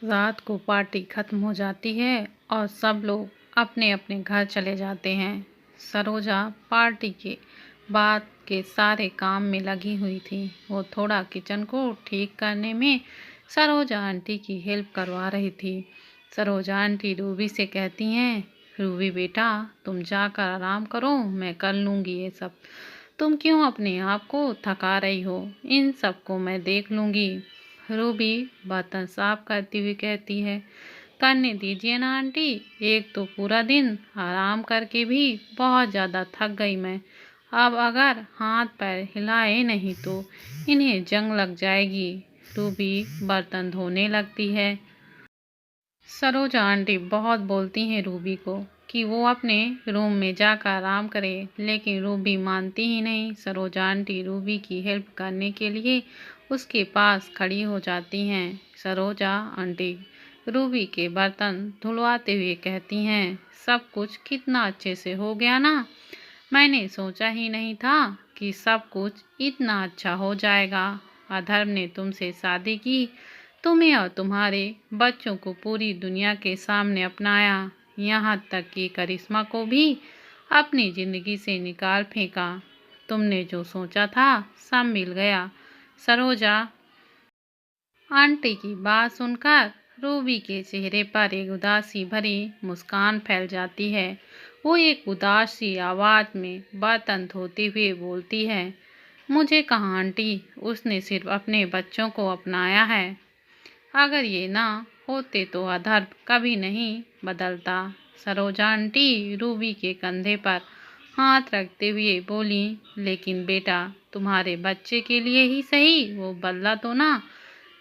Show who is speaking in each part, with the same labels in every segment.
Speaker 1: रात को पार्टी खत्म हो जाती है और सब लोग अपने अपने घर चले जाते हैं। सरोजा पार्टी के बाद के सारे काम में लगी हुई थी। वो थोड़ा किचन को ठीक करने में सरोजा आंटी की हेल्प करवा रही थी। सरोजा आंटी रूबी से कहती हैं, रूबी बेटा तुम जाकर आराम करो, मैं कर लूँगी ये सब। तुम क्यों अपने आप को थका रही हो, इन सब को मैं देख लूँगी। रूबी बर्तन साफ करती हुई कहती है, करने दीजिए ना आंटी, एक तो पूरा दिन आराम करके भी बहुत ज़्यादा थक गई मैं। अब अगर हाथ पैर हिलाए नहीं तो इन्हें जंग लग जाएगी। रूबी बर्तन धोने लगती है। सरोजा आंटी बहुत बोलती हैं रूबी को कि वो अपने रूम में जाकर आराम करे, लेकिन रूबी मानती ही नहीं। सरोजा आंटी रूबी की हेल्प करने के लिए उसके पास खड़ी हो जाती हैं। सरोजा आंटी रूबी के बर्तन धुलवाते हुए कहती हैं, सब कुछ कितना अच्छे से हो गया ना, मैंने सोचा ही नहीं था कि सब कुछ इतना अच्छा हो जाएगा। अधर्म ने तुमसे शादी की, तुम्हें और तुम्हारे बच्चों को पूरी दुनिया के सामने अपनाया, यहाँ तक कि करिश्मा को भी अपनी ज़िंदगी से निकाल फेंका। तुमने जो सोचा था सब मिल गया। सरोजा आंटी की बात सुनकर रूबी के चेहरे पर एक उदासी भरी मुस्कान फैल जाती है। वो एक उदास सी आवाज़ में बर्तन धोते हुए बोलती है, मुझे कहाँ आंटी, उसने सिर्फ अपने बच्चों को अपनाया है। अगर ये ना होते तो अधर्म कभी नहीं बदलता। सरोजा आंटी रूबी के कंधे पर हाथ रखते हुए बोली, लेकिन बेटा तुम्हारे बच्चे के लिए ही सही वो बदला तो ना,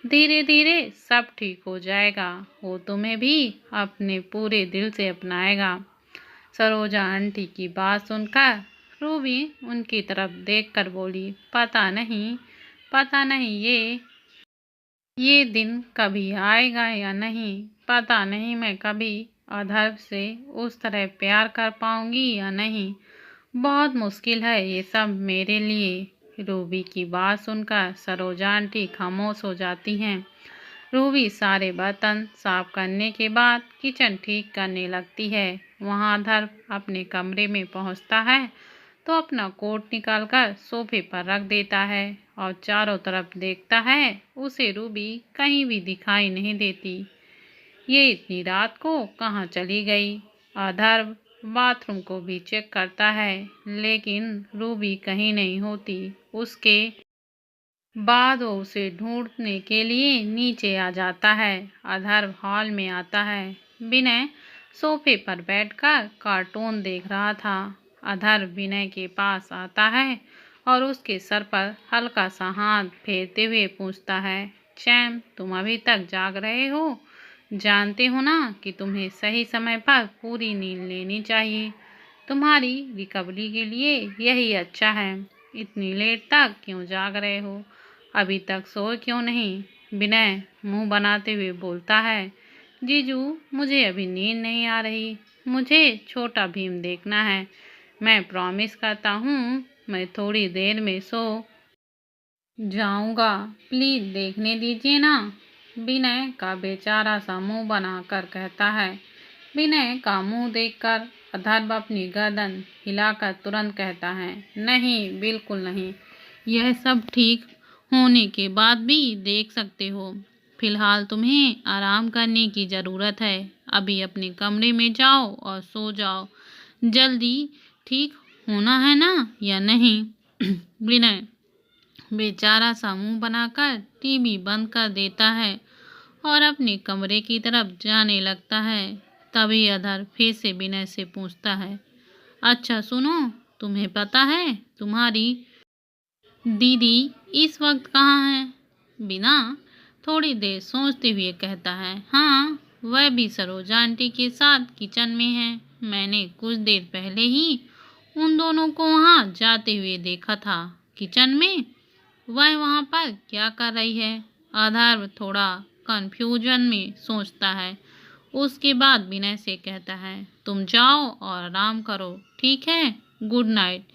Speaker 1: धीरे धीरे सब ठीक हो जाएगा, वो तुम्हें भी अपने पूरे दिल से अपनाएगा। सरोजा आंटी की बात सुनकर रूबी उनकी तरफ देखकर बोली, पता नहीं ये दिन कभी आएगा या नहीं, पता नहीं मैं कभी अधर्व से उस तरह प्यार कर पाऊंगी या नहीं, बहुत मुश्किल है ये सब मेरे लिए। रूबी की बात सुनकर सरोजा आंटी खामोश हो जाती हैं। रूबी सारे बर्तन साफ करने के बाद किचन ठीक करने लगती है। वहाँ अधर्व अपने कमरे में पहुँचता है तो अपना कोट निकालकर सोफे पर रख देता है और चारों तरफ देखता है। उसे रूबी कहीं भी दिखाई नहीं देती। ये इतनी रात को कहाँ चली गई। अधर्व बाथरूम को भी चेक करता है, लेकिन रूबी कहीं नहीं होती। उसके बाद वो उसे ढूंढने के लिए नीचे आ जाता है। अधर्व हॉल में आता है। विनय सोफे पर बैठकर कार्टून देख रहा था। अधर्व विनय के पास आता है और उसके सर पर हल्का सा हाथ फेरते हुए पूछता है, चैम तुम अभी तक जाग रहे हो, जानते हो ना कि तुम्हें सही समय पर पूरी नींद लेनी चाहिए, तुम्हारी रिकवरी के लिए यही अच्छा है। इतनी लेट तक क्यों जाग रहे हो, अभी तक सोए क्यों नहीं। विनय मुंह बनाते हुए बोलता है, जीजू मुझे अभी नींद नहीं आ रही, मुझे छोटा भीम देखना है, मैं प्रॉमिस करता हूँ मैं थोड़ी देर में सो जाऊंगा, प्लीज देखने दीजिए ना। विनय का बेचारा सा मुंह बनाकर कहता है। विनय का मुंह देखकर अधर्व अपनी गर्दन हिलाकर तुरंत कहता है, नहीं बिल्कुल नहीं, यह सब ठीक होने के बाद भी देख सकते हो, फिलहाल तुम्हें आराम करने की ज़रूरत है, अभी अपने कमरे में जाओ और सो जाओ, जल्दी ठीक होना है ना या नहीं। विनय बेचारा सा मुंह बनाकर टीवी बंद कर देता है और अपने कमरे की तरफ जाने लगता है। तभी अधर फिर से विनय से पूछता है, अच्छा सुनो, तुम्हें पता है तुम्हारी दीदी इस वक्त कहाँ है। बिना थोड़ी देर सोचते हुए कहता है, हाँ वह भी सरोजा आंटी के साथ किचन में है, मैंने कुछ देर पहले ही उन दोनों को वहाँ जाते हुए देखा था। किचन में वह वहाँ पर क्या कर रही है। आधार थोड़ा कंफ्यूजन में सोचता है। उसके बाद विनय से कहता है, तुम जाओ और आराम करो, ठीक है, गुड नाइट।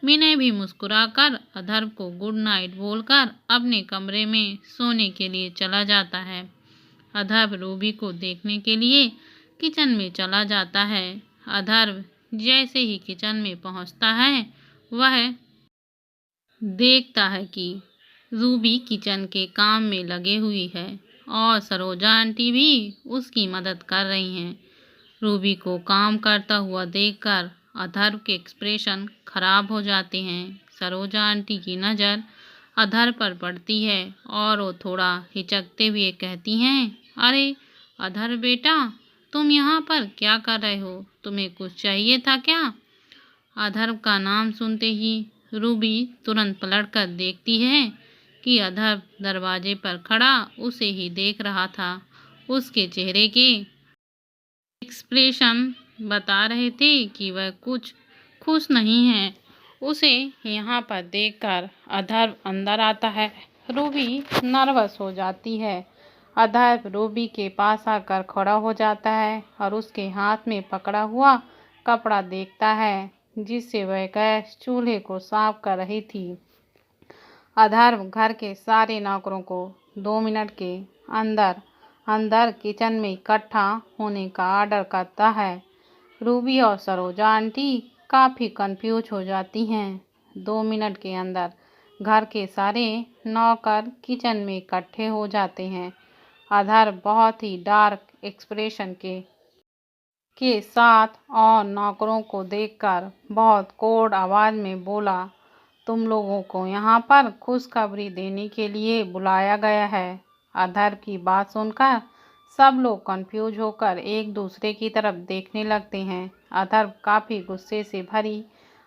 Speaker 1: विनय भी मुस्कुराकर अधर्व को गुड नाइट बोलकर अपने कमरे में सोने के लिए चला जाता है। अधर्व रूबी को देखने के लिए किचन में चला जाता है। अधर्व जैसे ही किचन में पहुंचता है वह देखता है कि रूबी किचन के काम में लगे हुई है और सरोजा आंटी भी उसकी मदद कर रही हैं। रूबी को काम करता हुआ देखकर अधर्व के एक्सप्रेशन खराब हो जाते हैं। सरोजा आंटी की नज़र अधर्व पर पड़ती है और वो थोड़ा हिचकते हुए कहती हैं, अरे अधर्व बेटा, तुम यहाँ पर क्या कर रहे हो? तुम्हें कुछ चाहिए था क्या? अधर्व का नाम सुनते ही रूबी तुरंत पलटकर देखती है कि अधर्व दरवाजे पर खड़ा उसे ही देख रहा था। उसके चेहरे के एक्सप्रेशन बता रहे थे कि वह कुछ खुश नहीं है। उसे यहाँ पर देखकर अधर्व अंदर आता है। रूबी नर्वस हो जाती है। अधर्व रूबी के पास आकर खड़ा हो जाता है और उसके हाथ में पकड़ा हुआ कपड़ा देखता है जिससे वह गैस चूल्हे को साफ कर रही थी। अधर्व घर के सारे नौकरों को 2 मिनट के अंदर अंदर किचन में इकट्ठा होने का ऑर्डर करता है। रूबी और सरोजा आंटी काफ़ी कंफ्यूज हो जाती हैं। 2 मिनट के अंदर घर के सारे नौकर किचन में इकट्ठे हो जाते हैं। अधर्व बहुत ही डार्क एक्सप्रेशन के साथ और नौकरों को देखकर बहुत कोड आवाज़ में बोला, तुम लोगों को यहाँ पर खुशखबरी देने के लिए बुलाया गया है। अधर्व की बात सुनकर सब लोग कंफ्यूज होकर एक दूसरे की तरफ देखने लगते हैं। अधर्व काफ़ी गुस्से से भरी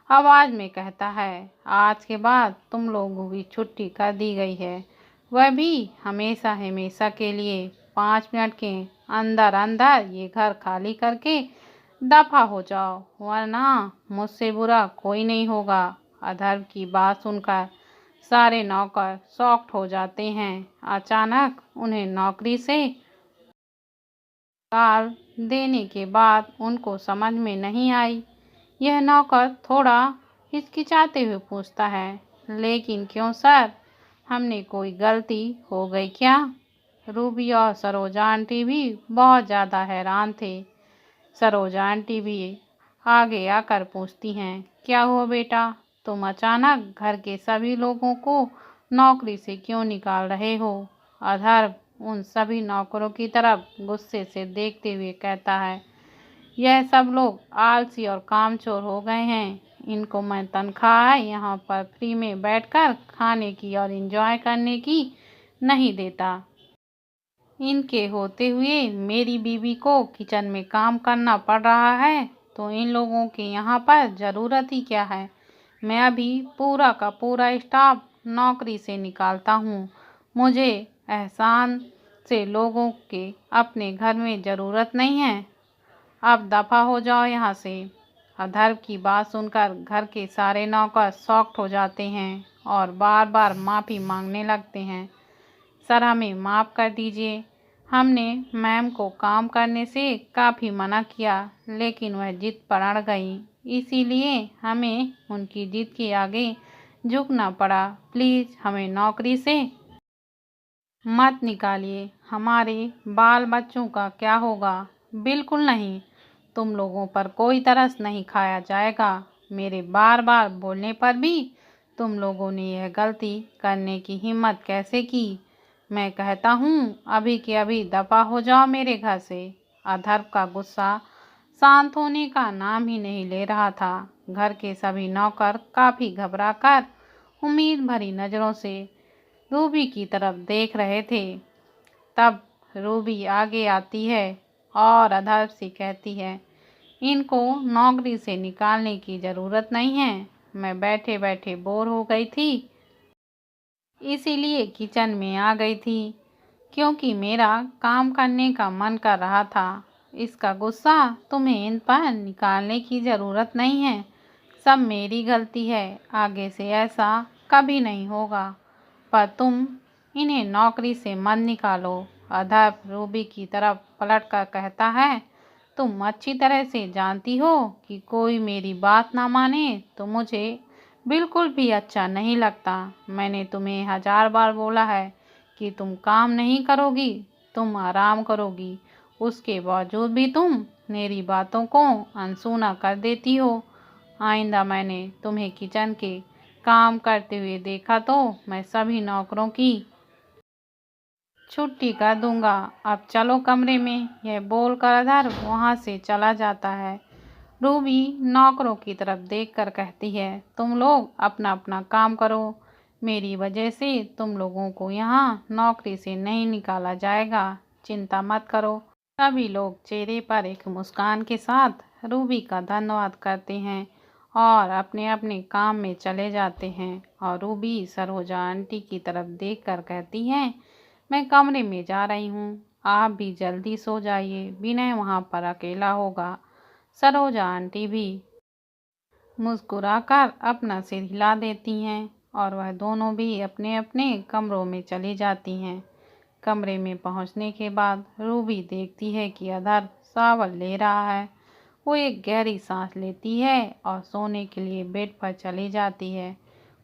Speaker 1: आवाज़ में कहता है, आज के बाद तुम लोगों की छुट्टी कर दी गई है, वह भी हमेशा हमेशा के लिए। 5 मिनट के अंदर अंदर ये घर खाली करके दफा हो जाओ, वरना मुझसे बुरा कोई नहीं होगा। अधर्व की बात सुनकर सारे नौकर शॉक्ड हो जाते हैं। अचानक उन्हें नौकरी से निकाल देने के बाद उनको समझ में नहीं आई। यह नौकर थोड़ा हिचकिचाते हुए पूछता है, लेकिन क्यों सर, हमने कोई गलती हो गई क्या? रूबी और सरोजा आंटी भी बहुत ज़्यादा हैरान थे। सरोजा आंटी भी आगे आकर पूछती हैं, क्या हुआ बेटा, तुम अचानक घर के सभी लोगों को नौकरी से क्यों निकाल रहे हो? अधर्व उन सभी नौकरों की तरफ गुस्से से देखते हुए कहता है, यह सब लोग आलसी और कामचोर हो गए हैं। इनको मैं तनख्वाह यहाँ पर फ्री में बैठकर खाने की और एंजॉय करने की नहीं देता। इनके होते हुए मेरी बीवी को किचन में काम करना पड़ रहा है, तो इन लोगों के यहाँ पर ज़रूरत ही क्या है? मैं अभी पूरा का पूरा स्टाफ नौकरी से निकालता हूँ। मुझे एहसान से लोगों के अपने घर में ज़रूरत नहीं है। अब दफ़ा हो जाओ यहाँ से। अधर्व की बात सुनकर घर के सारे नौकर शॉक्ड हो जाते हैं और बार बार माफ़ी मांगने लगते हैं। सर, हमें माफ़ कर दीजिए, हमने मैम को काम करने से काफ़ी मना किया, लेकिन वह जिद पर अड़ गई, इसीलिए हमें उनकी जिद के आगे झुकना पड़ा। प्लीज़ हमें नौकरी से मत निकालिए। हमारे बाल बच्चों का क्या होगा? बिल्कुल नहीं, तुम लोगों पर कोई तरस नहीं खाया जाएगा। मेरे बार बार बोलने पर भी तुम लोगों ने यह गलती करने की हिम्मत कैसे की? मैं कहता हूँ अभी के अभी दफ़ा हो जाओ मेरे घर से। अधर्व का गुस्सा शांत होने का नाम ही नहीं ले रहा था। घर के सभी नौकर काफ़ी घबराकर उम्मीद भरी नज़रों से रूबी की तरफ देख रहे थे। तब रूबी आगे आती है और अधर्व से कहती है, इनको नौकरी से निकालने की ज़रूरत नहीं है। मैं बैठे बैठे बोर हो गई थी, इसीलिए किचन में आ गई थी, क्योंकि मेरा काम करने का मन कर रहा था। इसका गुस्सा तुम्हें इन पर निकालने की ज़रूरत नहीं है। सब मेरी गलती है, आगे से ऐसा कभी नहीं होगा। पर तुम इन्हें नौकरी से मत निकालो। अधर्व रूबी की तरफ पलटकर कहता है, तुम अच्छी तरह से जानती हो कि कोई मेरी बात ना माने तो मुझे बिल्कुल भी अच्छा नहीं लगता। मैंने तुम्हें 1000 बार बोला है कि तुम काम नहीं करोगी तुम आराम करोगी, उसके बावजूद भी तुम मेरी बातों को अनसुना कर देती हो। आइंदा मैंने तुम्हें किचन के काम करते हुए देखा तो मैं सभी नौकरों की छुट्टी कर दूंगा। अब चलो कमरे में। यह बोलकर अधर वहां से चला जाता है। रूबी नौकरों की तरफ देखकर कहती है, तुम लोग अपना अपना काम करो। मेरी वजह से तुम लोगों को यहाँ नौकरी से नहीं निकाला जाएगा, चिंता मत करो। सभी लोग चेहरे पर एक मुस्कान के साथ रूबी का धन्यवाद करते हैं और अपने अपने काम में चले जाते हैं। और रूबी सरोजा आंटी की तरफ देखकर कहती है, मैं कमरे में जा रही हूँ, आप भी जल्दी सो जाइए, विनय वहाँ पर अकेला होगा। सरोजा आंटी भी मुस्कुराकर अपना सिर हिला देती हैं और वह दोनों भी अपने अपने कमरों में चली जाती हैं। कमरे में पहुंचने के बाद रूबी देखती है कि अधर शावर ले रहा है। वो एक गहरी सांस लेती है और सोने के लिए बेड पर चली जाती है।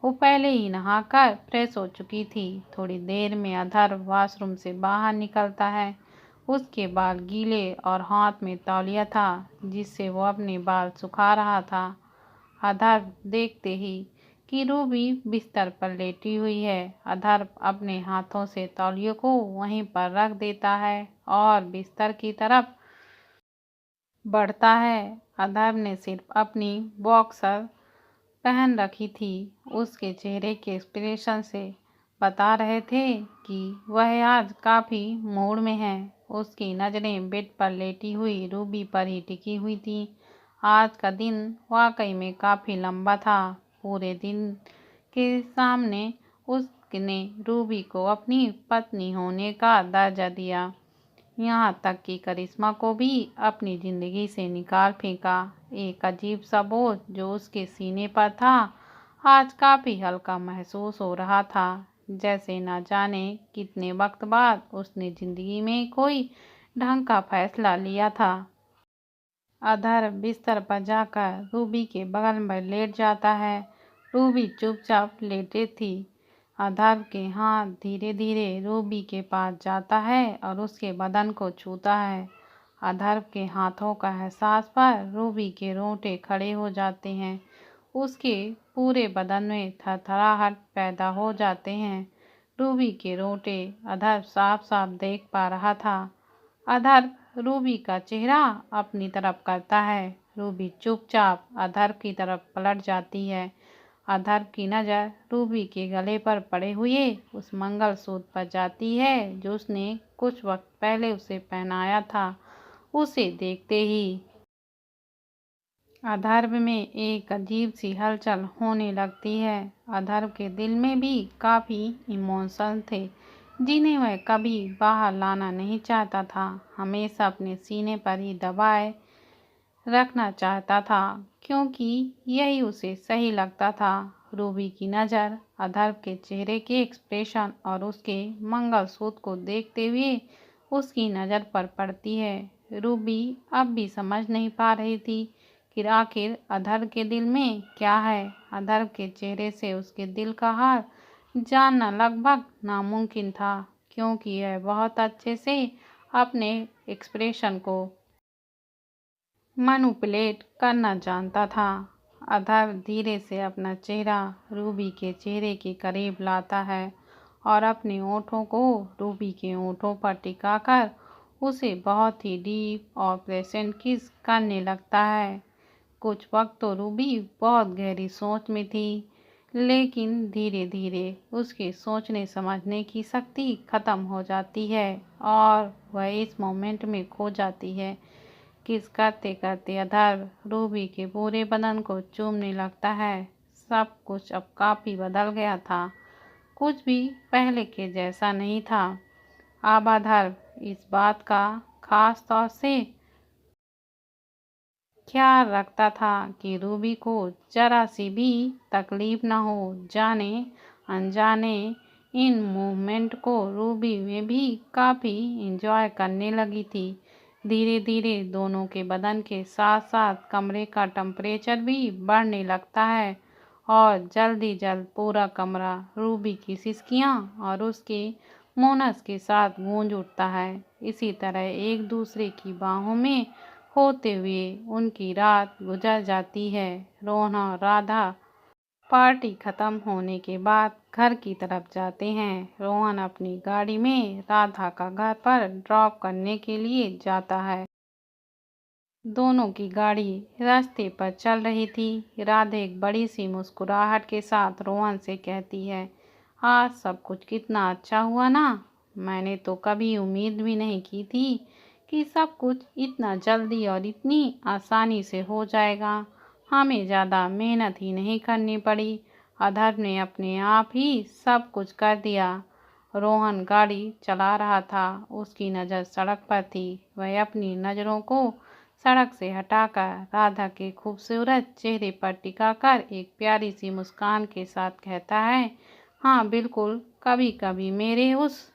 Speaker 1: वो पहले ही नहाकर फ्रेश हो चुकी थी। थोड़ी देर में अधर वॉशरूम से बाहर निकलता है। उसके बाल गीले और हाथ में तौलिया था जिससे वो अपने बाल सुखा रहा था। अधर देखते ही कि रूबी बिस्तर पर लेटी हुई है। अधर अपने हाथों से तौलिए को वहीं पर रख देता है और बिस्तर की तरफ बढ़ता है। अधर ने सिर्फ अपनी बॉक्सर पहन रखी थी। उसके चेहरे के एक्सप्रेशन से बता रहे थे कि वह आज काफ़ी मूड में है। उसकी नज़रें बेड पर लेटी हुई रूबी पर ही टिकी हुई थी। आज का दिन वाकई में काफ़ी लंबा था। पूरे दिन के सामने उसने रूबी को अपनी पत्नी होने का दर्जा दिया, यहाँ तक कि करिश्मा को भी अपनी ज़िंदगी से निकाल फेंका। एक अजीब सा बोझ जो उसके सीने पर था आज काफ़ी हल्का महसूस हो रहा था, जैसे ना जाने कितने वक्त बाद उसने ज़िंदगी में कोई ढंग का फैसला लिया था। अधर बिस्तर पर जाकर रूबी के बगल में लेट जाता है। रूबी चुपचाप लेटे थी। अधर के हाथ धीरे धीरे रूबी के पास जाता है और उसके बदन को छूता है। अधर के हाथों का एहसास पर रूबी के रोंगटे खड़े हो जाते हैं। उसके पूरे बदन में थरथराहट पैदा हो जाते हैं। रूबी के रोंगटे अधर साफ साफ देख पा रहा था। अधर रूबी का चेहरा अपनी तरफ करता है। रूबी चुपचाप अधर की तरफ पलट जाती है। अधर की नज़र रूबी के गले पर पड़े हुए उस मंगलसूत्र पर जाती है जो उसने कुछ वक्त पहले उसे पहनाया था। उसे देखते ही अधर्व में एक अजीब सी हलचल होने लगती है। अधर्व के दिल में भी काफ़ी इमोशन थे जिन्हें वह कभी बाहर लाना नहीं चाहता था। हमेशा अपने सीने पर ही दबाए रखना चाहता था क्योंकि यही उसे सही लगता था। रूबी की नज़र अधर्व के चेहरे के एक्सप्रेशन और उसके मंगलसूत्र को देखते हुए उसकी नज़र पर पड़ती है। रूबी अब भी समझ नहीं पा रही थी कि आखिर अधर्व के दिल में क्या है। अधर्व के चेहरे से उसके दिल का हाल जानना लगभग नामुमकिन था क्योंकि यह बहुत अच्छे से अपने एक्सप्रेशन को मैनिपुलेट करना जानता था। अधर धीरे से अपना चेहरा रूबी के चेहरे के करीब लाता है और अपने होठों को रूबी के होठों पर टिकाकर उसे बहुत ही डीप और प्लेजेंट किस करने लगता है। कुछ वक्त तो रूबी बहुत गहरी सोच में थी, लेकिन धीरे धीरे उसकी सोचने समझने की शक्ति खत्म हो जाती है और वह इस मोमेंट में खो जाती है। किस करते करते अधर रूबी के पूरे बदन को चूमने लगता है। सब कुछ अब काफ़ी बदल गया था, कुछ भी पहले के जैसा नहीं था। अब अधर इस बात का खास तौर से ख्याल रखता था कि रूबी को जरा सी भी तकलीफ न हो। जाने अनजाने इन मूवमेंट को रूबी में भी काफ़ी इंजॉय करने लगी थी। धीरे धीरे दोनों के बदन के साथ साथ कमरे का टेम्परेचर भी बढ़ने लगता है और जल्द ही जल्द पूरा कमरा रूबी की सिसकियाँ और उसके मोनस के साथ गूंज उठता है। इसी तरह एक दूसरे की बाहों में होते हुए उनकी रात गुजर जाती है। रोहन और राधा पार्टी खत्म होने के बाद घर की तरफ जाते हैं। रोहन अपनी गाड़ी में राधा का घर पर ड्रॉप करने के लिए जाता है। दोनों की गाड़ी रास्ते पर चल रही थी। राधा एक बड़ी सी मुस्कुराहट के साथ रोहन से कहती है, आज सब कुछ कितना अच्छा हुआ ना। मैंने तो कभी उम्मीद भी नहीं की थी कि सब कुछ इतना जल्दी और इतनी आसानी से हो जाएगा। हमें ज़्यादा मेहनत ही नहीं करनी पड़ी। अधर्व ने अपने आप ही सब कुछ कर दिया। रोहन गाड़ी चला रहा था। उसकी नज़र सड़क पर थी। वह अपनी नज़रों को सड़क से हटाकर राधा के खूबसूरत चेहरे पर टिकाकर एक प्यारी सी मुस्कान के साथ कहता है, हाँ बिल्कुल, कभी कभी मेरे उस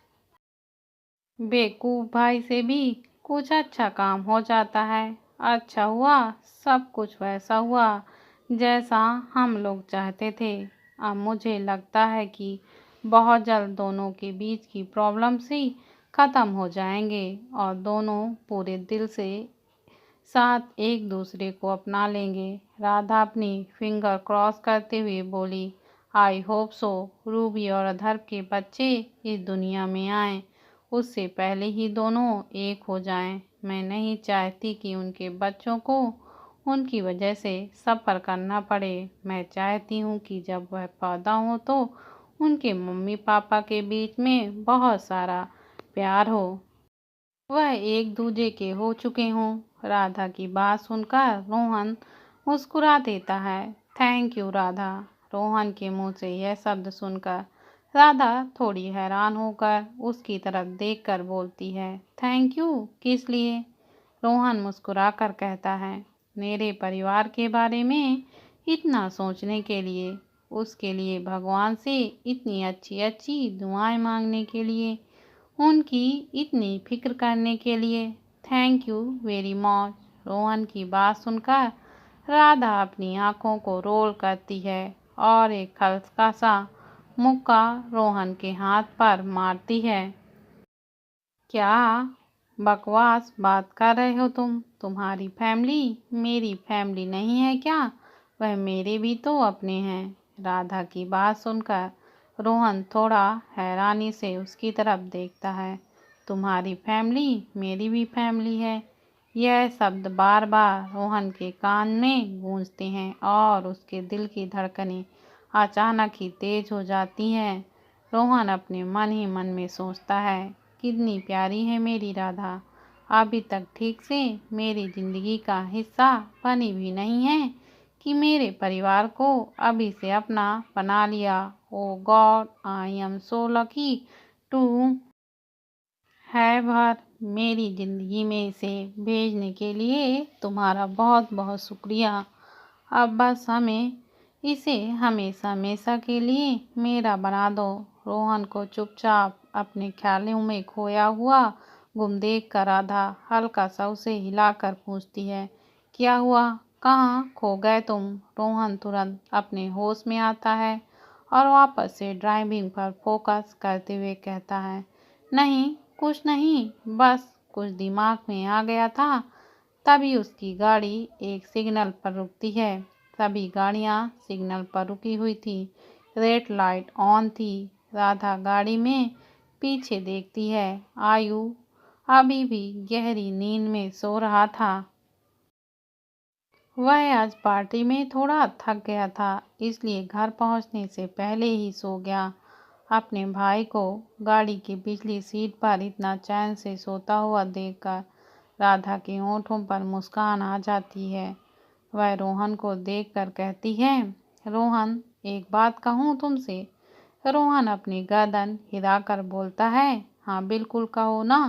Speaker 1: बेवकूफ़ भाई से भी कुछ अच्छा काम हो जाता है। अच्छा हुआ सब कुछ वैसा हुआ जैसा हम लोग चाहते थे। अब मुझे लगता है कि बहुत जल्द दोनों के बीच की प्रॉब्लम्स ही ख़त्म हो जाएंगे और दोनों पूरे दिल से साथ एक दूसरे को अपना लेंगे। राधा अपनी फिंगर क्रॉस करते हुए बोली, आई होप सो। रूबी और अधर्व के बच्चे इस दुनिया में आए उससे पहले ही दोनों एक हो जाएं। मैं नहीं चाहती कि उनके बच्चों को उनकी वजह से सफ़र करना पड़े। मैं चाहती हूँ कि जब वह पैदा हो तो उनके मम्मी पापा के बीच में बहुत सारा प्यार हो। वह एक दूजे के हो चुके हों। राधा की बात सुनकर रोहन मुस्कुरा देता है। Thank you Radha. रोहन के मुंह से यह शब्द सुनकर राधा थोड़ी हैरान होकर उसकी तरफ देखकर बोलती है, थैंक यू किस लिए? रोहन मुस्कुराकर कहता है, मेरे परिवार के बारे में इतना सोचने के लिए, उसके लिए भगवान से इतनी अच्छी अच्छी दुआएं मांगने के लिए, उनकी इतनी फिक्र करने के लिए। Thank you very much. Rohan की बात सुनकर राधा अपनी आंखों को रोल करती है और एक हल्का सा मुक्का रोहन के हाथ पर मारती है। क्या बकवास बात कर रहे हो तुम? तुम्हारी फैमिली मेरी फैमिली नहीं है क्या? वह मेरे भी तो अपने हैं। राधा की बात सुनकर रोहन थोड़ा हैरानी से उसकी तरफ देखता है। तुम्हारी फैमिली मेरी भी फैमिली है। यह शब्द बार बार रोहन के कान में गूंजते हैं और उसके दिल की धड़कनें अचानक ही तेज हो जाती हैं। रोहन अपने मन ही मन में सोचता है, कितनी प्यारी है मेरी राधा। अभी तक ठीक से मेरी जिंदगी का हिस्सा बनी भी नहीं है कि मेरे परिवार को अभी से अपना बना लिया। Oh God, I am so lucky to have her. मेरी ज़िंदगी में इसे भेजने के लिए तुम्हारा बहुत बहुत शुक्रिया। अब बस हमें इसे हमेशा हमेशा के लिए मेरा बना दो। रोहन को चुपचाप अपने ख्यालों में खोया हुआ गुम देख कर राधा हल्का सा उसे हिलाकर पूछती है, क्या हुआ, कहाँ खो गए तुम? रोहन तुरंत अपने होश में आता है और वापस से ड्राइविंग पर फोकस करते हुए कहता है, नहीं कुछ नहीं, बस कुछ दिमाग में आ गया था। तभी उसकी गाड़ी एक सिग्नल पर रुकती है। सभी गाड़ियां सिग्नल पर रुकी हुई थी। रेड लाइट ऑन थी। राधा गाड़ी में पीछे देखती है। आयु अभी भी गहरी नींद में सो रहा था। वह आज पार्टी में थोड़ा थक गया था, इसलिए घर पहुंचने से पहले ही सो गया। अपने भाई को गाड़ी की पिछली सीट पर इतना चैन से सोता हुआ देखकर राधा के होठों पर मुस्कान आ जाती है। वह रोहन को देखकर कहती है, रोहन एक बात कहूँ तुमसे? रोहन अपनी गर्दन हिलाकर बोलता है, हाँ बिल्कुल कहो ना।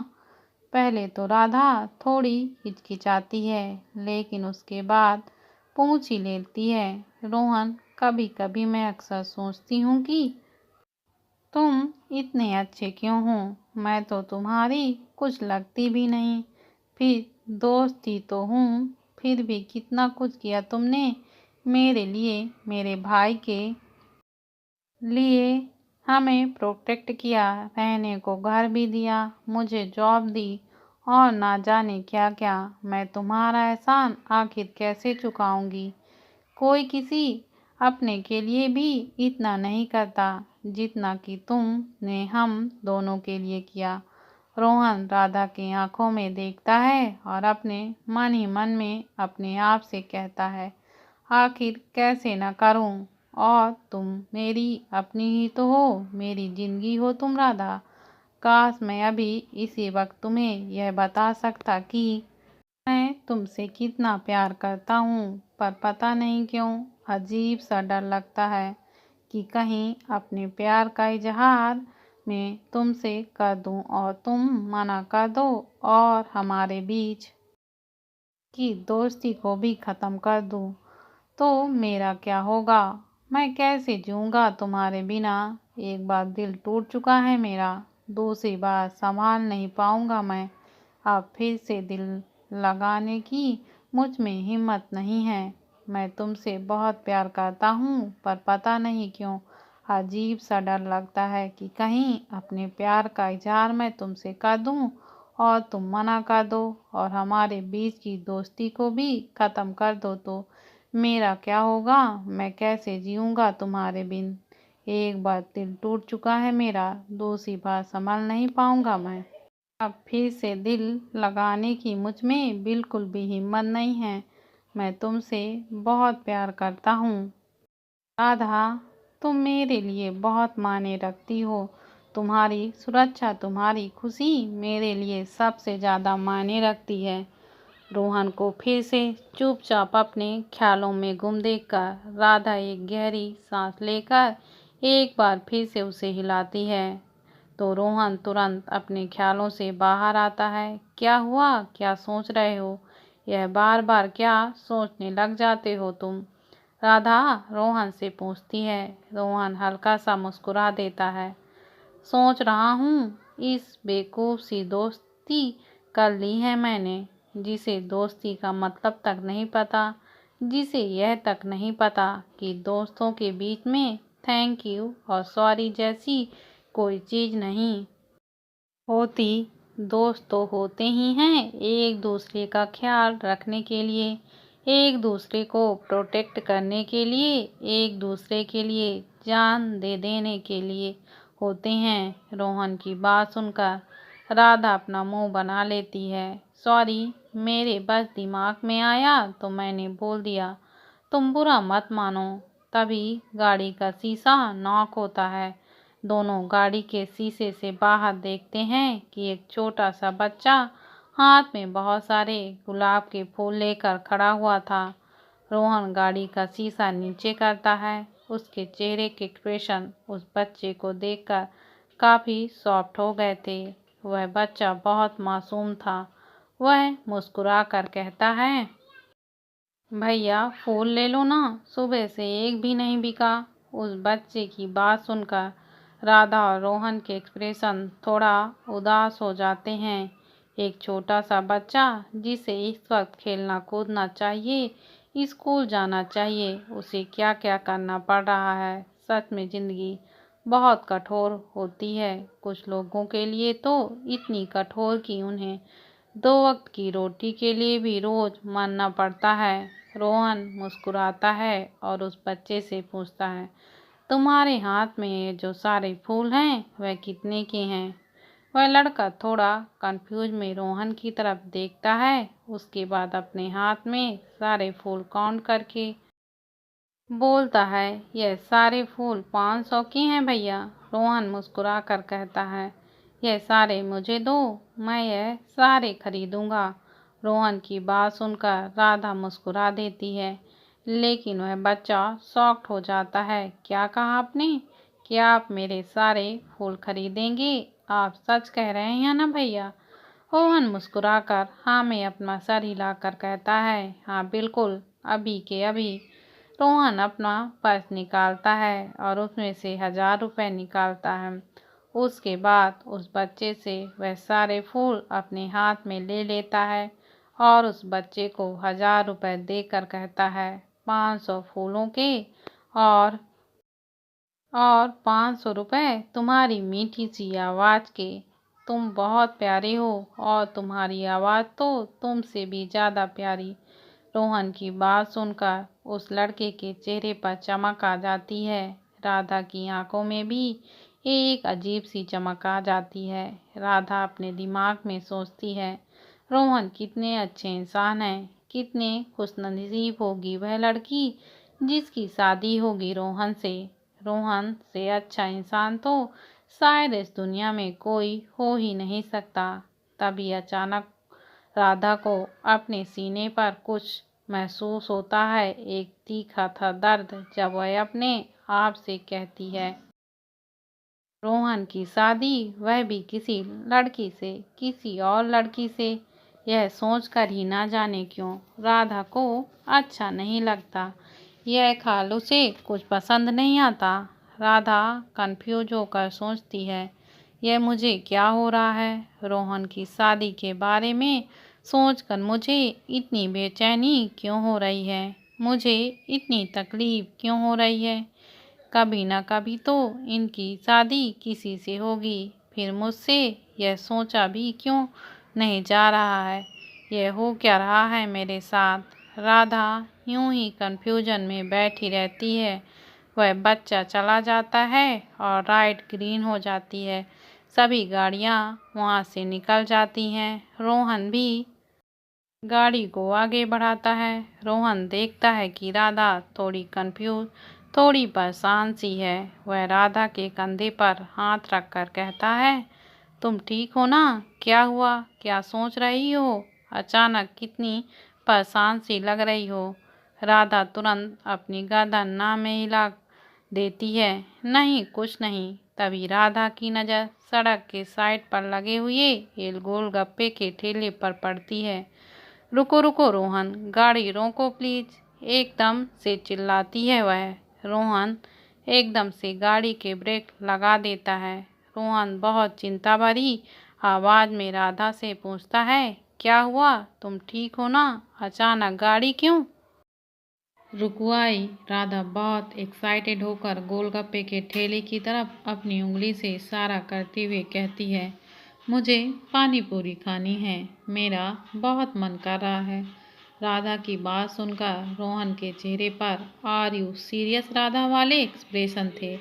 Speaker 1: पहले तो राधा थोड़ी हिचकिचाती है, लेकिन उसके बाद पूछ ही लेती है, रोहन कभी कभी मैं अक्सर सोचती हूँ कि तुम इतने अच्छे क्यों हो? मैं तो तुम्हारी कुछ लगती भी नहीं। फिर दोस्ती तो हूँ, फिर भी कितना कुछ किया तुमने मेरे लिए, मेरे भाई के लिए। हमें प्रोटेक्ट किया, रहने को घर भी दिया, मुझे जॉब दी और ना जाने क्या क्या। मैं तुम्हारा एहसान आखिर कैसे चुकाऊंगी। कोई किसी अपने के लिए भी इतना नहीं करता जितना कि तुमने हम दोनों के लिए किया। रोहन राधा की आंखों में देखता है और अपने मन ही मन में अपने आप से कहता है, आखिर कैसे न करूं। और तुम मेरी अपनी ही तो हो, मेरी जिंदगी हो तुम राधा। काश मैं अभी इसी वक्त तुम्हें यह बता सकता कि मैं तुमसे कितना प्यार करता हूँ, पर पता नहीं क्यों अजीब सा डर लगता है कि कहीं अपने प्यार का इजहार मैं तुमसे कर दूं और तुम मना कर दो और हमारे बीच की दोस्ती को भी खत्म कर दूं, तो मेरा क्या होगा। मैं कैसे जीऊँगा तुम्हारे बिना। एक बार दिल टूट चुका है मेरा, दूसरी बार संभाल नहीं पाऊँगा मैं। अब फिर से दिल लगाने की मुझ में हिम्मत नहीं है। मैं तुमसे बहुत प्यार करता हूँ, पर पता नहीं क्यों अजीब सा डर लगता है कि कहीं अपने प्यार का इजहार मैं तुमसे कर दूँ और तुम मना कर दो और हमारे बीच की दोस्ती को भी ख़त्म कर दो, तो मेरा क्या होगा। मैं कैसे जीऊँगा तुम्हारे बिन। एक बार दिल टूट चुका है मेरा, दूसरी बार संभल नहीं पाऊँगा मैं। अब फिर से दिल लगाने की मुझ में बिल्कुल भी हिम्मत नहीं है। मैं तुमसे बहुत प्यार करता हूँ राधा, तुम मेरे लिए बहुत मायने रखती हो। तुम्हारी सुरक्षा, तुम्हारी खुशी मेरे लिए सबसे ज़्यादा मायने रखती है। रोहन को फिर से चुपचाप अपने ख्यालों में गुम देखकर राधा एक गहरी सांस लेकर एक बार फिर से उसे हिलाती है, तो रोहन तुरंत अपने ख्यालों से बाहर आता है। क्या हुआ, क्या सोच रहे हो, यह बार बार क्या सोचने लग जाते हो तुम। राधा रोहन से पूछती है। रोहन हल्का सा मुस्कुरा देता है। सोच रहा हूँ इस बेवकूफ़ सी दोस्ती कर ली है मैंने, जिसे दोस्ती का मतलब तक नहीं पता, जिसे यह तक नहीं पता कि दोस्तों के बीच में थैंक यू और सॉरी जैसी कोई चीज़ नहीं होती। दोस्त तो होते ही हैं एक दूसरे का ख्याल रखने के लिए, एक दूसरे को प्रोटेक्ट करने के लिए, एक दूसरे के लिए जान दे देने के लिए होते हैं। रोहन की बात सुनकर राधा अपना मुंह बना लेती है। सॉरी, मेरे बस दिमाग में आया तो मैंने बोल दिया, तुम बुरा मत मानो। तभी गाड़ी का शीशा नॉक होता है। दोनों गाड़ी के शीशे से बाहर देखते हैं कि एक छोटा सा बच्चा हाथ में बहुत सारे गुलाब के फूल लेकर खड़ा हुआ था। रोहन गाड़ी का शीशा नीचे करता है। उसके चेहरे के एक्सप्रेशन उस बच्चे को देखकर काफ़ी सॉफ्ट हो गए थे। वह बच्चा बहुत मासूम था। वह मुस्कुरा कर कहता है, भैया फूल ले लो ना, सुबह से एक भी नहीं बिका। उस बच्चे की बात सुनकर राधा और रोहन के एक्सप्रेशन थोड़ा उदास हो जाते हैं। एक छोटा सा बच्चा जिसे इस वक्त खेलना कूदना चाहिए, स्कूल जाना चाहिए, उसे क्या क्या करना पड़ रहा है। सच में ज़िंदगी बहुत कठोर होती है। कुछ लोगों के लिए तो इतनी कठोर कि उन्हें 2 वक्त की रोटी के लिए भी रोज मरना पड़ता है। रोहन मुस्कुराता है और उस बच्चे से पूछता है, तुम्हारे हाथ में ये जो सारे फूल हैं वह कितने के हैं। वह लड़का थोड़ा कंफ्यूज में रोहन की तरफ देखता है, उसके बाद अपने हाथ में सारे फूल काउंट करके बोलता है, यह सारे फूल 500 के हैं भैया। रोहन मुस्कुरा कर कहता है, यह सारे मुझे दो, मैं यह सारे खरीदूंगा। रोहन की बात सुनकर राधा मुस्कुरा देती है, लेकिन वह बच्चा शॉक्ड हो जाता है। क्या कहा आपने, क्या आप मेरे सारे फूल खरीदेंगे। आप सच कह रहे हैं ना भैया। रोहन मुस्कुराकर हाँ में अपना सर हिलाकर कहता है, हाँ बिल्कुल, अभी के अभी। रोहन अपना पर्स निकालता है और उसमें से 1000 रुपये निकालता है। उसके बाद उस बच्चे से वह सारे फूल अपने हाथ में ले लेता है और उस बच्चे को 1000 रुपये देकर कहता है, 500 फूलों के और और 500 रुपये तुम्हारी मीठी सी आवाज़ के। तुम बहुत प्यारे हो और तुम्हारी आवाज़ तो तुमसे भी ज़्यादा प्यारी। रोहन की बात सुनकर उस लड़के के चेहरे पर चमक आ जाती है। राधा की आंखों में भी एक अजीब सी चमक आ जाती है। राधा अपने दिमाग में सोचती है, रोहन कितने अच्छे इंसान हैं, कितने खुशनसीब होगी वह लड़की जिसकी शादी होगी रोहन से। रोहन से अच्छा इंसान तो शायद इस दुनिया में कोई हो ही नहीं सकता। तभी अचानक राधा को अपने सीने पर कुछ महसूस होता है, एक तीखा था दर्द, जब वह अपने आप से कहती है, रोहन की शादी वह भी किसी लड़की से, किसी और लड़की से। यह सोचकर ही ना जाने क्यों राधा को अच्छा नहीं लगता। यह ख्याल उसे कुछ पसंद नहीं आता। राधा कंफ्यूज होकर सोचती है, यह मुझे क्या हो रहा है। रोहन की शादी के बारे में सोचकर मुझे इतनी बेचैनी क्यों हो रही है, मुझे इतनी तकलीफ क्यों हो रही है। कभी न कभी तो इनकी शादी किसी से होगी, फिर मुझसे यह सोचा भी क्यों नहीं जा रहा है। यह हो क्या रहा है मेरे साथ। राधा यूं ही कंफ्यूजन में बैठी रहती है। वह बच्चा चला जाता है और लाइट ग्रीन हो जाती है। सभी गाड़ियां वहां से निकल जाती हैं। रोहन भी गाड़ी को आगे बढ़ाता है। रोहन देखता है कि राधा थोड़ी कंफ्यूज, थोड़ी परेशान सी है। वह राधा के कंधे पर हाथ रखकर कहता है, तुम ठीक हो ना? क्या हुआ? क्या सोच रही हो? अचानक कितनी परेशान सी लग रही हो। राधा तुरंत अपनी गर्दन ना में हिला देती है, नहीं कुछ नहीं। तभी राधा की नज़र सड़क के साइड पर लगे हुए एक गोलगप्पे के ठेले पर पड़ती है। रुको रुको रोहन, गाड़ी रोको प्लीज, एकदम से चिल्लाती है वह। रोहन एकदम से गाड़ी के ब्रेक लगा देता है। रोहन बहुत चिंता भरी आवाज में राधा से पूछता है, क्या हुआ? तुम ठीक हो ना? अचानक गाड़ी क्यों रुकवाई? राधा बहुत एक्साइटेड होकर गोलगप्पे के ठेले की तरफ अपनी उंगली से इशारा करते हुए कहती है, मुझे पानी पूरी खानी है, मेरा बहुत मन कर रहा है। राधा की बात सुनकर रोहन के चेहरे पर आर यू सीरियस राधा वाले एक्सप्रेशन थे।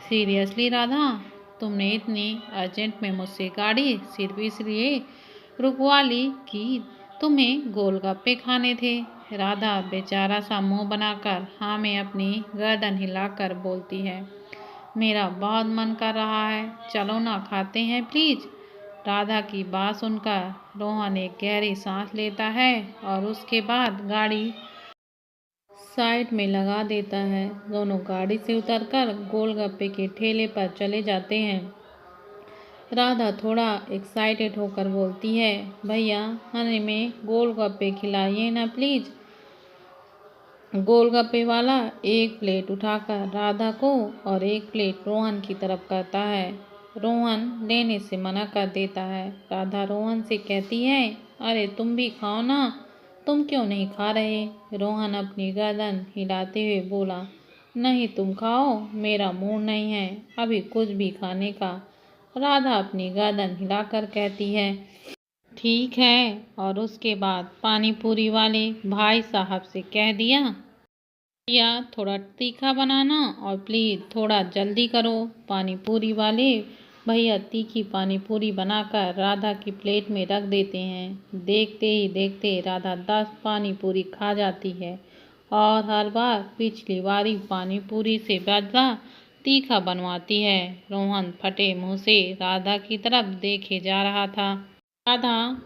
Speaker 1: सीरियसली राधा, तुमने इतनी अर्जेंट में मुझसे गाड़ी सिर्फ इसलिए रुकवा ली कि तुम्हें गोलगप्पे खाने थे। राधा बेचारा सा मुंह बनाकर हाँ में अपनी गर्दन हिलाकर बोलती है, मेरा बहुत मन कर रहा है, चलो ना खाते हैं प्लीज। राधा की बात सुनकर रोहन एक गहरी सांस लेता है और उसके बाद गाड़ी साइड में लगा देता है। दोनों गाड़ी से उतरकर गोलगप्पे के ठेले पर चले जाते हैं। राधा थोड़ा एक्साइटेड होकर बोलती है, भैया हमें गोलगप्पे खिलाइए ना प्लीज। गोलगप्पे वाला एक प्लेट उठाकर राधा को और एक प्लेट रोहन की तरफ करता है। रोहन लेने से मना कर देता है। राधा रोहन से कहती है, अरे तुम भी खाओ ना, तुम क्यों नहीं खा रहे? रोहन अपनी गर्दन हिलाते हुए बोला, नहीं तुम खाओ, मेरा मूड नहीं है अभी कुछ भी खाने का। राधा अपनी गर्दन हिलाकर कहती है, ठीक है। और उसके बाद पानी पूरी वाले भाई साहब से कह दिया, भैया थोड़ा तीखा बनाना और प्लीज़ थोड़ा जल्दी करो। पानी पूरी वाले भैया तीखी पानी पूरी बनाकर राधा की प्लेट में रख देते हैं। देखते ही देखते राधा 10 पानी पूरी खा जाती है और हर बार पिछली बारी पानी पूरी से ज़्यादा तीखा बनवाती है। रोहन फटे मुंह से राधा की तरफ देखे जा रहा था। राधा,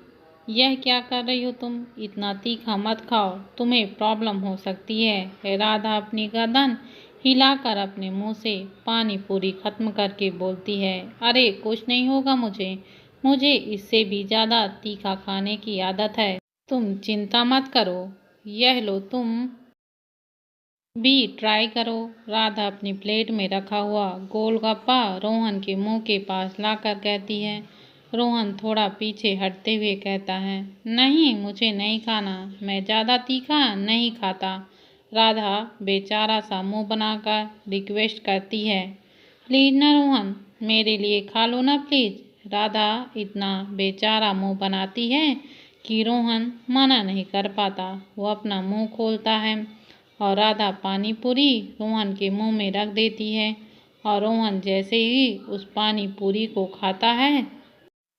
Speaker 1: यह क्या कर रही हो तुम? इतना तीखा मत खाओ, तुम्हें प्रॉब्लम हो सकती है। राधा अपनी गर्दन हिलाकर अपने मुंह से पानी पूरी खत्म करके बोलती है, अरे कुछ नहीं होगा मुझे इससे भी ज़्यादा तीखा खाने की आदत है। तुम चिंता मत करो, यह लो तुम भी ट्राई करो। राधा अपनी प्लेट में रखा हुआ गोलगप्पा रोहन के मुंह के पास लाकर कहती है। रोहन थोड़ा पीछे हटते हुए कहता है, नहीं मुझे नहीं खाना, मैं ज़्यादा तीखा नहीं खाता। राधा बेचारा सा मुंह बनाकर रिक्वेस्ट करती है, प्लीज ना रोहन, मेरे लिए खा लो ना प्लीज। राधा इतना बेचारा मुंह बनाती है कि रोहन मना नहीं कर पाता। वो अपना मुंह खोलता है और राधा पानी पूरी रोहन के मुंह में रख देती है और रोहन जैसे ही उस पानी पूरी को खाता है,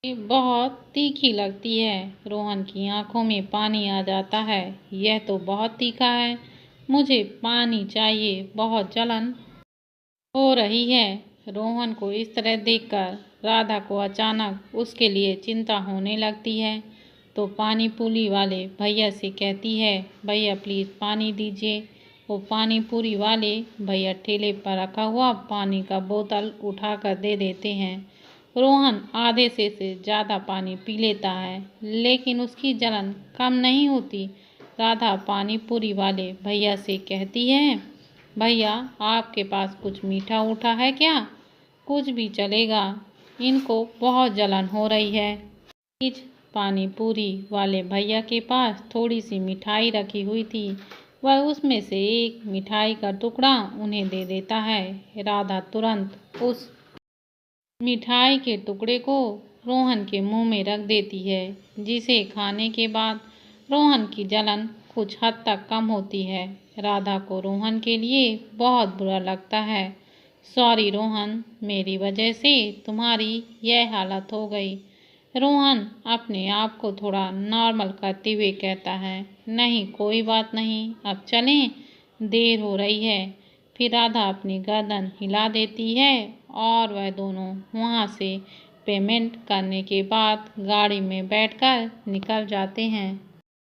Speaker 1: ये बहुत तीखी लगती है। रोहन की आंखों में पानी आ जाता है। यह तो बहुत तीखा है, मुझे पानी चाहिए, बहुत जलन हो रही है। रोहन को इस तरह देखकर राधा को अचानक उसके लिए चिंता होने लगती है, तो पानी पूरी वाले भैया से कहती है, भैया प्लीज़ पानी दीजिए। वो पानी पूरी वाले भैया ठेले पर रखा हुआ पानी का बोतल उठाकर दे देते हैं। रोहन आधे से ज़्यादा पानी पी लेता है, लेकिन उसकी जलन कम नहीं होती। राधा पानी पूरी वाले भैया से कहती है, भैया आपके पास कुछ मीठा उठा है क्या? कुछ भी चलेगा, इनको बहुत जलन हो रही है। इस पानी पूरी वाले भैया के पास थोड़ी सी मिठाई रखी हुई थी। वह उसमें से एक मिठाई का टुकड़ा उन्हें दे देता है। राधा तुरंत उस मिठाई के टुकड़े को रोहन के मुंह में रख देती है, जिसे खाने के बाद रोहन की जलन कुछ हद तक कम होती है। राधा को रोहन के लिए बहुत बुरा लगता है। सॉरी रोहन, मेरी वजह से तुम्हारी यह हालत हो गई। रोहन अपने आप को थोड़ा नॉर्मल करते हुए कहता है, नहीं कोई बात नहीं, अब चलें, देर हो रही है। फिर राधा अपनी गर्दन हिला देती है और वह दोनों वहाँ से पेमेंट करने के बाद गाड़ी में बैठकर निकल जाते हैं।